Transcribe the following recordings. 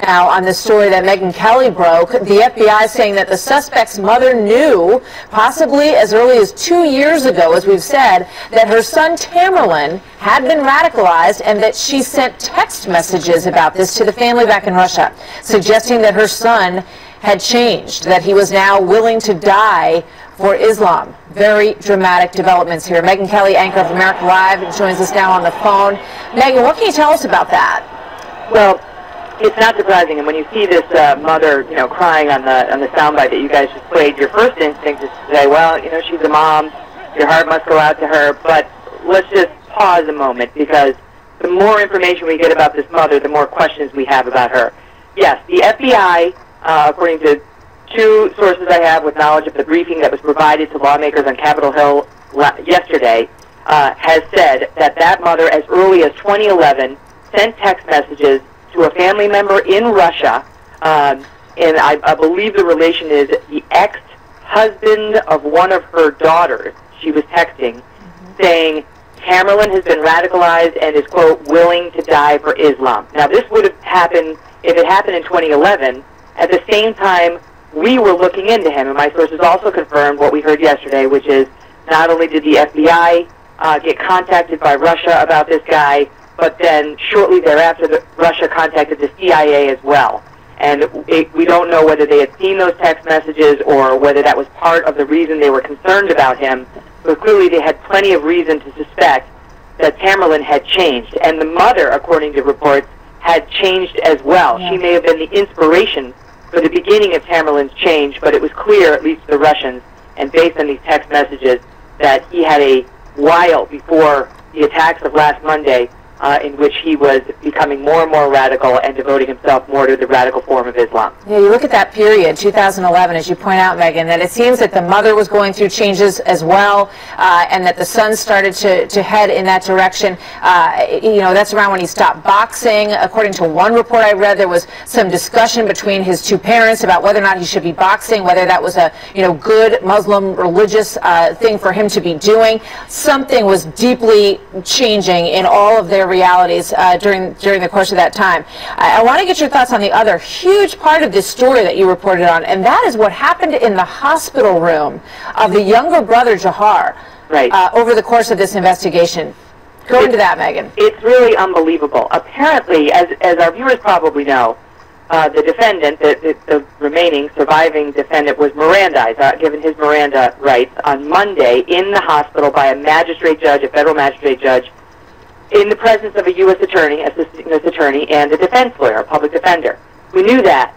Now, on the story that Megyn Kelly broke, the FBI saying that the suspect's mother knew, possibly as early as 2 years ago, as we've said, that her son Tamerlan had been radicalized and that she sent text messages about this to the family back in Russia, suggesting that her son had changed, that he was now willing to die for Islam. Very dramatic developments here. Megyn Kelly, anchor of America Live, joins us now on the phone. Megyn, what can you tell us about that? Well, it's not surprising, and when you see this mother, crying on the soundbite that you guys just played, your first instinct is to say, well, she's a mom, your heart must go out to her, but let's just pause a moment, because the more information we get about this mother, the more questions we have about her. Yes, the FBI, according to two sources I have with knowledge of the briefing that was provided to lawmakers on Capitol Hill yesterday, has said that that mother, as early as 2011, sent text messages to a family member in Russia, and I believe the relation is the ex-husband of one of her daughters. She was texting, saying, Tamerlan has been radicalized and is, quote, willing to die for Islam. Now, this would have happened, if it happened in 2011, at the same time we were looking into him, and my sources also confirmed what we heard yesterday, which is not only did the FBI get contacted by Russia about this guy, but then shortly thereafter, Russia contacted the CIA as well. And we don't know whether they had seen those text messages or whether that was part of the reason they were concerned about him, but clearly they had plenty of reason to suspect that Tamerlan had changed. And the mother, according to reports, had changed as well. Yeah. She may have been the inspiration for the beginning of Tamerlan's change, but it was clear, at least to the Russians, and based on these text messages, that he had a while before the attacks of last Monday in which he was becoming more and more radical and devoting himself more to the radical form of Islam. Yeah, you look at that period, 2011, as you point out, Megyn, that it seems that the mother was going through changes as well, and that the son started to head in that direction. That's around when he stopped boxing. According to one report I read, there was some discussion between his two parents about whether or not he should be boxing, whether that was a good Muslim religious thing for him to be doing. Something was deeply changing in all of their realities during the course of that time. I want to get your thoughts on the other huge part of this story that you reported on, and that is what happened in the hospital room of the younger brother, Dzhokhar, over the course of this investigation. Go into that, Megyn. It's really unbelievable. Apparently, as our viewers probably know, the defendant, the remaining surviving defendant, was Mirandized, given his Miranda rights on Monday in the hospital by a magistrate judge, a federal magistrate judge, in the presence of a U.S. attorney, assistant U.S. attorney, and a defense lawyer, a public defender. We knew that.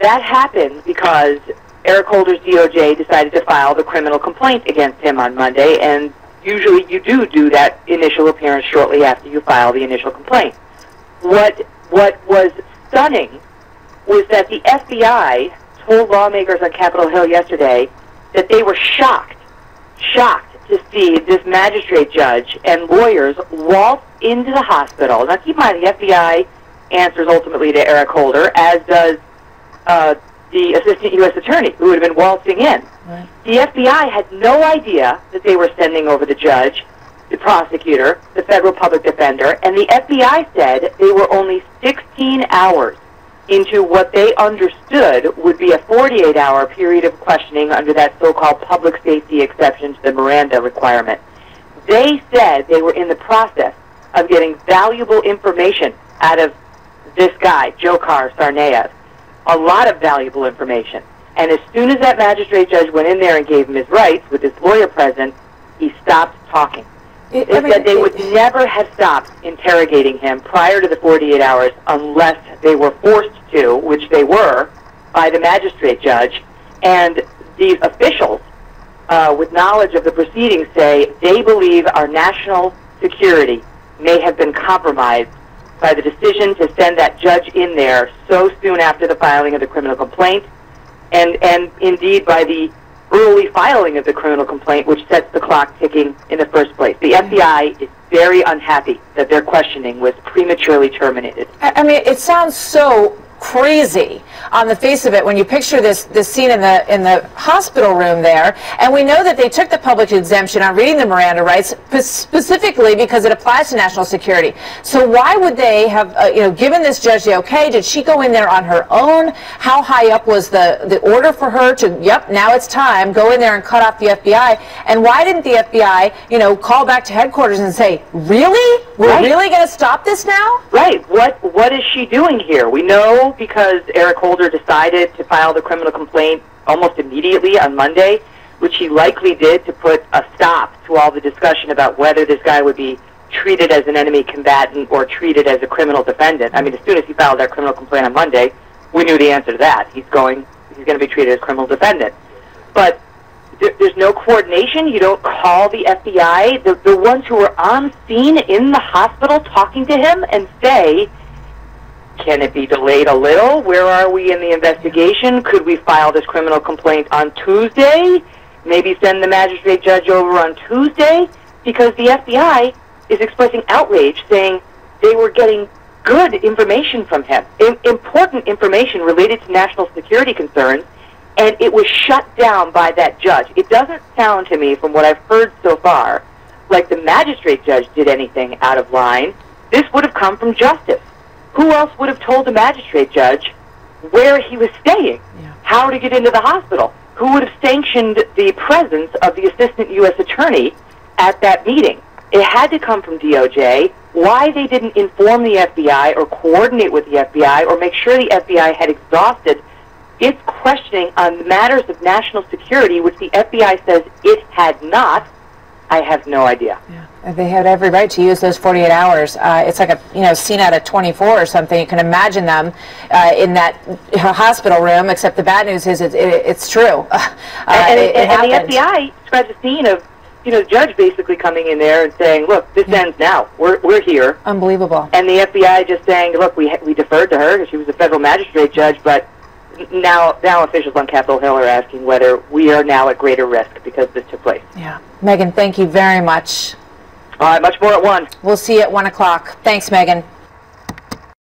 That happened because Eric Holder's DOJ decided to file the criminal complaint against him on Monday, and usually you do that initial appearance shortly after you file the initial complaint. What was stunning was that the FBI told lawmakers on Capitol Hill yesterday that they were shocked to see this magistrate judge and lawyers waltz into the hospital. Now, keep in mind, the FBI answers ultimately to Eric Holder, as does the assistant U.S. attorney, who had been waltzing in. Right. The FBI had no idea that they were sending over the judge, the prosecutor, the federal public defender, and the FBI said they were only 16 hours into what they understood would be a 48-hour period of questioning under that so-called public safety exception to the Miranda requirement. They said they were in the process of getting valuable information out of this guy, Dzhokhar Tsarnaev, a lot of valuable information. And as soon as that magistrate judge went in there and gave him his rights, with his lawyer present, he stopped talking. They said they would never have stopped interrogating him prior to the 48 hours unless they were forced to, which they were, by the magistrate judge. And these officials, with knowledge of the proceedings, say they believe our national security may have been compromised by the decision to send that judge in there so soon after the filing of the criminal complaint, and indeed by the early filing of the criminal complaint, which sets the clock ticking in the first place. The FBI is very unhappy that their questioning was prematurely terminated. I mean, it sounds so crazy on the face of it when you picture this scene in the hospital room there. And we know that they took the public exemption on reading the Miranda rights specifically because it applies to national security. So why would they have given this judge the okay? Did she go in there on her own? How high up was the order for her to, yep, now it's time, go in there and cut off the FBI? And why didn't the FBI, call back to headquarters and say, really? We're really going to stop this now? Right. What is she doing here? We know because Eric Holder decided to file the criminal complaint almost immediately on Monday, which he likely did to put a stop to all the discussion about whether this guy would be treated as an enemy combatant or treated as a criminal defendant. I mean, as soon as he filed that criminal complaint on Monday, we knew the answer to that. He's going to be treated as a criminal defendant. But there's no coordination. You don't call the FBI, the ones who are on scene in the hospital talking to him, and say, can it be delayed a little? Where are we in the investigation? Could we file this criminal complaint on Tuesday? Maybe send the magistrate judge over on Tuesday? Because the FBI is expressing outrage, saying they were getting good information from him, important information related to national security concerns, and it was shut down by that judge. It doesn't sound to me, from what I've heard so far, like the magistrate judge did anything out of line. This would have come from justice. Who else would have told the magistrate judge where he was staying, how to get into the hospital? Who would have sanctioned the presence of the assistant U.S. attorney at that meeting? It had to come from DOJ. Why they didn't inform the FBI or coordinate with the FBI or make sure the FBI had exhausted its questioning on matters of national security, which the FBI says it had not, I have no idea. Yeah. They had every right to use those 48 hours. It's like a scene out of 24 or something. You can imagine them in that hospital room, except the bad news is it's true. And the FBI describes a scene of the judge basically coming in there and saying, look, this ends now. We're here. Unbelievable. And the FBI just saying, look, we deferred to her because she was a federal magistrate judge, but now officials on Capitol Hill are asking whether we are now at greater risk because this took place. Yeah. Megyn, thank you very much. All right, much more at 1. We'll see you at 1 o'clock. Thanks, Megyn.